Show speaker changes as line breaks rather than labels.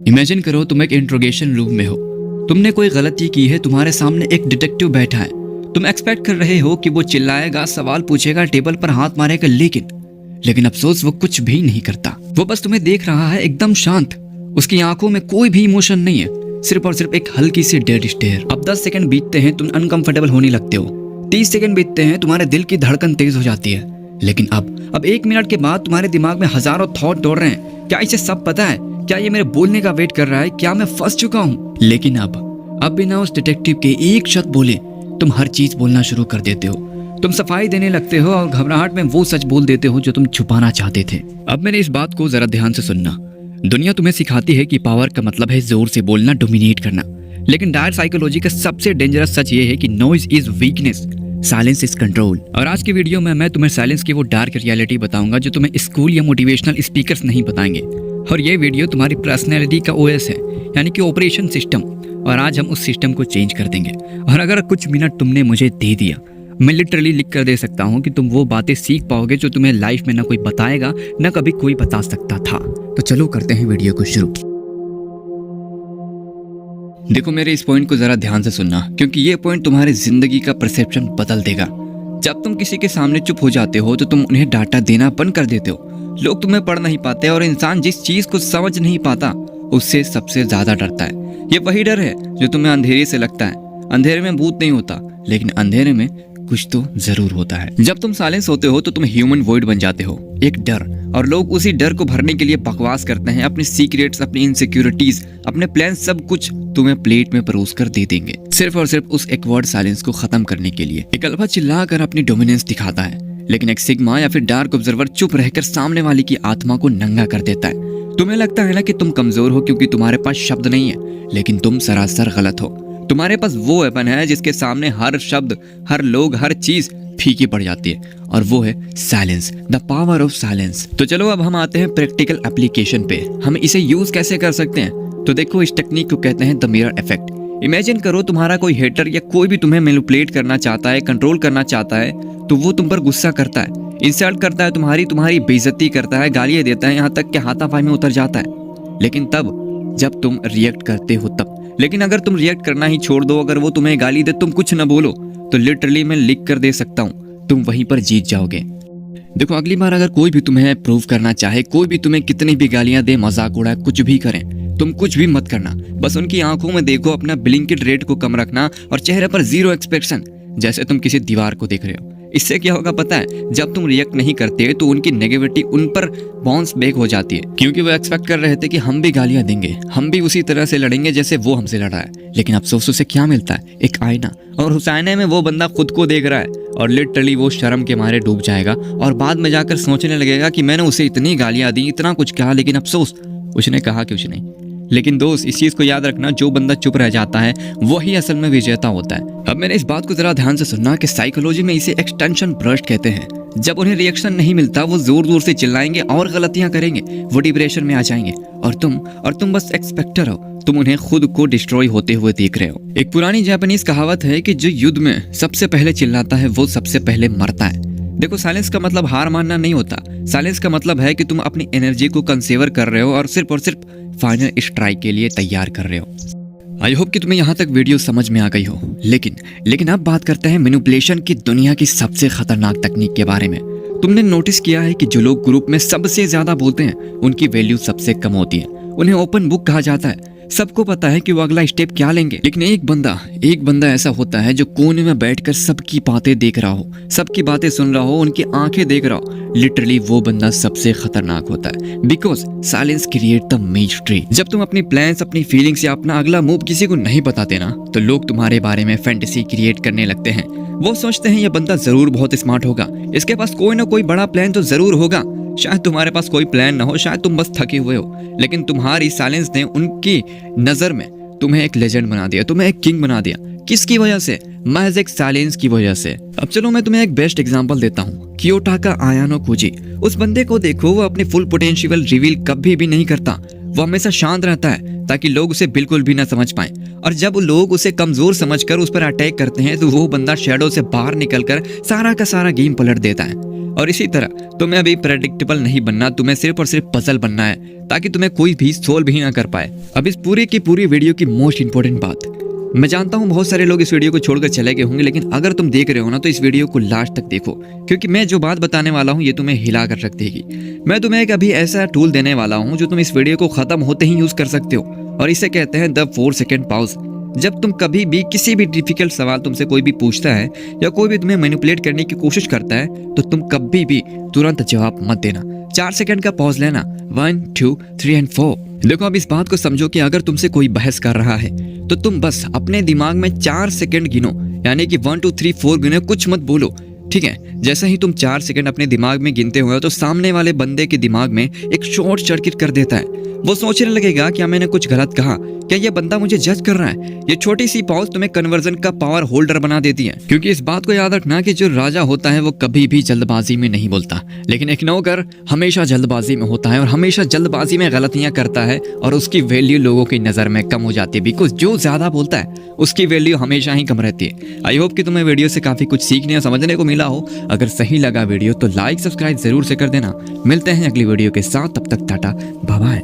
Imagine करो तुम एक इंट्रोगेशन रूम में हो। तुमने कोई गलती की है, तुम्हारे सामने एक डिटेक्टिव बैठा है। तुम एक्सपेक्ट कर रहे हो कि वो चिल्लाएगा, सवाल पूछेगा, टेबल पर हाथ मारेगा, लेकिन अफसोस वो कुछ भी नहीं करता। वो बस तुम्हें देख रहा है, एकदम शांत। उसकी आंखों में कोई भी इमोशन नहीं है, सिर्फ और सिर्फ एक हल्की सी डेड स्टेयर। अब 10 सेकंड बीतते हैं, तुम अनकंफर्टेबल होने लगते हो। 30 सेकंड बीतते हैं, तुम्हारे दिल की धड़कन तेज हो जाती है। लेकिन अब 1 मिनट के बाद तुम्हारे दिमाग में हजारों थॉट दौड़ रहे हैं। क्या इसे सब पता है? क्या ये मेरे बोलने का वेट कर रहा है? क्या मैं फंस चुका हूँ? लेकिन अब बिना उस डिटेक्टिव के एक शब्द बोले तुम हर चीज बोलना शुरू कर देते हो। तुम सफाई देने लगते हो और घबराहट में वो सच बोल देते हो जो तुम छुपाना चाहते थे। अब मेरे इस बात को जरा ध्यान से सुनना। दुनिया तुम्हें सिखाती है कि पावर का मतलब है जोर से बोलना, डोमिनेट करना। लेकिन डायर साइकोलॉजी का सबसे डेंजरस सच ये है कि noise is weakness, silence is control. और आज की वीडियो में मैं तुम्हें साइलेंस की वो डार्क रियलिटी बताऊंगा जो तुम्हें स्कूल या मोटिवेशनल स्पीकर्स नहीं बताएंगे। और ये वीडियो तुम्हारी पर्सनैलिटी का ओएस है, यानी कि ऑपरेशन सिस्टम। और आज हम उस सिस्टम को चेंज कर देंगे। और अगर कुछ मिनट तुमने मुझे दे दिया, मैं लिटरली लिख कर दे सकता हूँ कि तुम वो बातें सीख पाओगे जो तुम्हें लाइफ में ना कोई बताएगा, ना कभी कोई बता सकता था। तो चलो करते हैं वीडियो को शुरू। देखो, मेरे इस पॉइंट को जरा ध्यान से सुनना, क्योंकि ये पॉइंट तुम्हारी जिंदगी का परसेप्शन बदल देगा। जब तुम किसी के सामने चुप हो जाते हो तो तुम उन्हें डाटा देना बंद कर देते हो। लोग तुम्हें पढ़ नहीं पाते और इंसान जिस चीज को समझ नहीं पाता उससे सबसे ज्यादा डरता है। ये वही डर है जो तुम्हें अंधेरे से लगता है। अंधेरे में भूत नहीं होता, लेकिन अंधेरे में कुछ तो जरूर होता है। जब तुम साइलेंस होते हो तो तुम ह्यूमन वॉइड बन जाते हो, एक डर। और लोग उसी डर को भरने के लिए बकवास करते हैं। अपने सीक्रेट्स, अपनी इनसिक्योरिटीज, अपने प्लान, सब कुछ तुम्हें प्लेट में परोस कर दे देंगे, सिर्फ और सिर्फ उस एक वर्ड साइलेंस को खत्म करने के लिए। एक अल्फा चिल्लाकर अपनी डोमिनेंस दिखाता है, लेकिन एक सिग्मा या फिर डार्क ऑब्जर्वर चुप रहकर सामने वाले की आत्मा को नंगा कर देता है। तुम्हें लगता है ना कि तुम कमजोर हो क्योंकि तुम्हारे पास शब्द नहीं है, लेकिन तुम सरासर गलत हो। तुम्हारे पास वो वेपन है जिसके सामने हर शब्द, हर लोग, हर चीज फीकी पड़ जाती है, और वो है silence, the power of silence. तो चलो अब हम आते हैं प्रैक्टिकल एप्लीकेशन पे। हम इसे यूज कैसे कर सकते हैं? तो देखो, इस टेक्निक को कहते हैं द मिरर इफेक्ट। इमेजिन करो तुम्हारा कोई हेटर या कोई भी तुम्हें मैनिपुलेट करना चाहता है, कंट्रोल करना चाहता है, तो वो तुम पर गुस्सा करता है, इंसल्ट करता है, तुम्हारी बेइज्जती करता है, गालियां देता है, यहाँ तक कि हाथापाई में उतर जाता है। लेकिन तब जब तुम रिएक्ट करते हो तब। लेकिन अगर तुम रिएक्ट करना ही छोड़ दो, अगर वो तुम्हें गाली दे, तुम कुछ न बोलो, तो लिटरली मैं लिख कर दे सकता हूँ, तुम वहीं पर जीत जाओगे। देखो, अगली बार अगर कोई भी तुम्हें प्रूव करना चाहे, कोई भी तुम्हें कितनी भी गालियां दे, मजाक उड़ाए, कुछ भी करें, तुम कुछ भी मत करना। बस उनकी आंखों में देखो, अपना ब्लिंकिंग रेट को कम रखना और चेहरे पर जीरो एक्सप्रेशन, जैसे तुम किसी दीवार को देख रहे हो। इससे क्या होगा पता है? जब तुम रिएक्ट नहीं करते तो उनकी नेगेटिविटी उन पर बाउंस बैक हो जाती है, क्योंकि वो एक्सपेक्ट कर रहे थे कि हम भी गालियां देंगे, हम भी उसी तरह से लड़ेंगे जैसे वो हमसे लड़ रहा है। लेकिन अफसोस से क्या मिलता है? एक आईना, और उस आईने में वो बंदा खुद को देख रहा है, और लिटरली वो शर्म के मारे डूब जाएगा और बाद में जाकर सोचने लगेगा कि मैंने उसे इतनी गालियां दी, इतना कुछ कहा, लेकिन अफसोस उसने कहा कुछ नहीं। लेकिन दोस्त, इस चीज को याद रखना, जो बंदा चुप रह जाता है वही असल में विजेता होता है। अब मैंने इस बात को जरा ध्यान से सुनना कि साइकोलॉजी में इसे एक्सटेंशन बर्स्ट कहते हैं। जब उन्हें रिएक्शन नहीं मिलता, वो जोर जोर से चिल्लाएंगे और गलतियां करेंगे, वो डिप्रेशन में आ जाएंगे, और तुम बस एक्सपेक्टर हो। तुम उन्हें खुद को डिस्ट्रॉय होते हुए देख रहे हो। एक पुरानी जापानीज कहावत है कि जो युद्ध में सबसे पहले चिल्लाता है वो सबसे पहले मरता है। देखो, साइलेंस का मतलब हार मानना नहीं होता। साइलेंस का मतलब है कि तुम अपनी एनर्जी को कंसेवर कर रहे हो और सिर्फ फाइनल स्ट्राइक के लिए तैयार कर रहे हो। आई होप कि तुम्हें यहाँ तक वीडियो समझ में आ गई हो। लेकिन अब बात करते हैं मैनिपुलेशन की दुनिया की सबसे खतरनाक तकनीक के बारे में। तुमने नोटिस किया है कि जो लोग ग्रुप में सबसे ज्यादा बोलते हैं उनकी वैल्यू सबसे कम होती है। उन्हें ओपन बुक कहा जाता है। सबको पता है कि वो अगला स्टेप क्या लेंगे। लेकिन एक बंदा ऐसा होता है जो कोने में बैठकर सबकी बातें देख रहा हो, सबकी बातें सुन रहा हो, उनकी आंखें देख रहा हो। लिटरली वो बंदा सबसे खतरनाक होता है, because silence create the mystery. जब तुम अपनी प्लान्स, अपनी फीलिंग्स या अपना अगला मूव किसी को नहीं बताते ना, तो लोग तुम्हारे बारे में फैंटेसी क्रिएट करने लगते हैं। वो सोचते हैं ये बंदा जरूर बहुत स्मार्ट होगा, इसके पास कोई ना कोई बड़ा प्लान तो जरूर होगा। शायद तुम्हारे पास कोई प्लान ना हो, शायद तुम बस थके हुए हो, लेकिन तुम्हारी साइलेंस ने उनकी नजर में तुम्हें एक लेजेंड बना दिया, तुम्हें एक किंग बना दिया। किसकी वजह से? महज एक साइलेंस की वजह से। अब चलो मैं तुम्हें एक बेस्ट एग्जांपल देता हूँ, कियोटाका आयानो कुजी। उस बंदे को देखो, वो अपनी फुल पोटेंशियल रिवील कभी भी नहीं करता। वो हमेशा शांत रहता है ताकि लोग उसे बिल्कुल भी ना समझ पाए, और जब लोग उसे कमजोर समझकर उस पर अटैक करते हैं तो वो बंदा शैडो से बाहर निकलकर सारा का सारा गेम पलट देता है। और इसी तरह तुम्हें अभी प्रेडिक्टेबल नहीं बनना, तुम्हें सिर्फ और सिर्फ पजल बनना है ताकि तुम्हें कोई भी सोल्व ही ना कर पाए। अब इस पूरी की पूरी वीडियो की मोस्ट इंपॉर्टेंट बात, मैं जानता हूँ बहुत सारे लोग इस वीडियो को छोड़कर चले गए होंगे, लेकिन अगर तुम देख रहे हो ना तो इस वीडियो को लास्ट तक देखो, क्योंकि मैं जो बात बताने वाला हूँ ये तुम्हें हिला कर रख देगी। मैं तुम्हें एक अभी ऐसा टूल देने वाला हूँ जो तुम इस वीडियो को खत्म होते ही यूज कर सकते हो, और इसे कहते हैं द 4 सेकंड पॉज। जब तुम कभी भी किसी भी डिफिकल्ट सवाल तुमसे कोई भी पूछता है या कोई भी तुम्हें मैनिपुलेट करने की कोशिश करता है तो तुम कभी भी तुरंत जवाब मत देना, 4 सेकंड का पॉज लेना, 1 2 3 एंड 4। देखो अब इस बात को समझो कि अगर तुमसे कोई बहस कर रहा है तो तुम बस अपने दिमाग में 4 सेकंड गिनो, यानी कि 1 2 3 4 गिनो, कुछ मत बोलो, ठीक है। जैसे ही तुम 4 सेकंड अपने दिमाग में गिनते हो तो सामने वाले बंदे के दिमाग में एक शॉर्ट सर्किट कर देता है। वो सोचने लगेगा क्या मैंने कुछ गलत कहा, क्या ये बंदा मुझे जज कर रहा है। ये छोटी सी पॉज तुम्हें कन्वर्जन का पावर होल्डर बना देती है, क्योंकि इस बात को याद रखना कि जो राजा होता है वो कभी भी जल्दबाजी में नहीं बोलता, लेकिन एक नौकर हमेशा जल्दबाजी में होता है और हमेशा जल्दबाजी में गलतियां करता है और उसकी वैल्यू लोगों की नजर में कम हो जाती है, बिकॉज जो ज्यादा बोलता है उसकी वैल्यू हमेशा ही कम रहती है। आई होप कि तुम्हें वीडियो से काफी कुछ सीखने और समझने को मिला हो। अगर सही लगा वीडियो तो लाइक सब्सक्राइब जरूर से कर देना। मिलते हैं अगली वीडियो के साथ, तब तक टाटा बाय बाय।